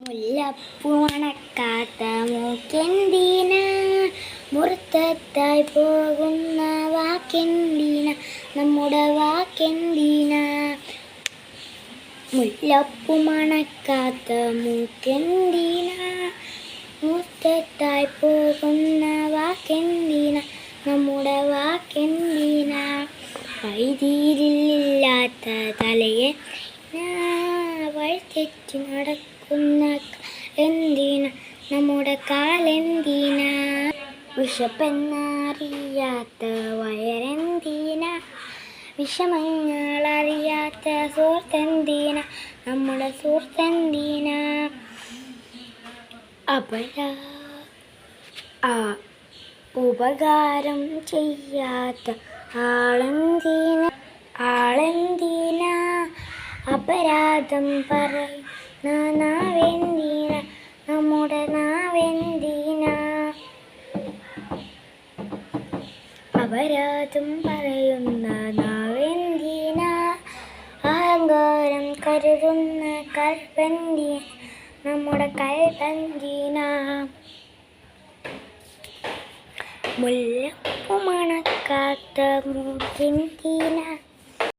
മുല്ലപ്പൂ മണക്കാത്ത മൂക്കെന്തിന, മുറുത്തത്തായി പോകുന്ന വാക്കെന്തിന, നമ്മുടെ വാക്കെന്തിന. മുല്ലപ്പൂ മണക്കാത്ത മൂക്കെന്തിന, മുറുത്തത്തായി പോകുന്ന വാക്കെന്തിന, നമ്മുടെ വാക്കെന്തിന. വൈതിരില്ലാത്ത തലയെ വഴിതെറ്റി നടക്കുന്ന എന്തിന, നമ്മുടെ കാലെന്തിന. വിശപ്പെന്നറിയാത്ത വയറെന്തിന, വിഷമങ്ങളറിയാത്ത സുഹൃത്തെന്തിന, നമ്മുടെ സുഹൃത്തെന്തിന. ഉപകാരം ചെയ്യാത്ത ആളെന്തിന, അപരാധം പറയുന്ന നാവെന്തിന, നമ്മുടെ നാവെന്തിന. അപരാധം പറയുന്ന നാവെന്തിന, അഹങ്കാരം കരുതുന്ന കൽപ്പെന്തിന, നമ്മുടെ കൽപ്പെന്തിന. മുല്ലപ്പൂ മണക്കാത്ത മൂക്കെന്തിന,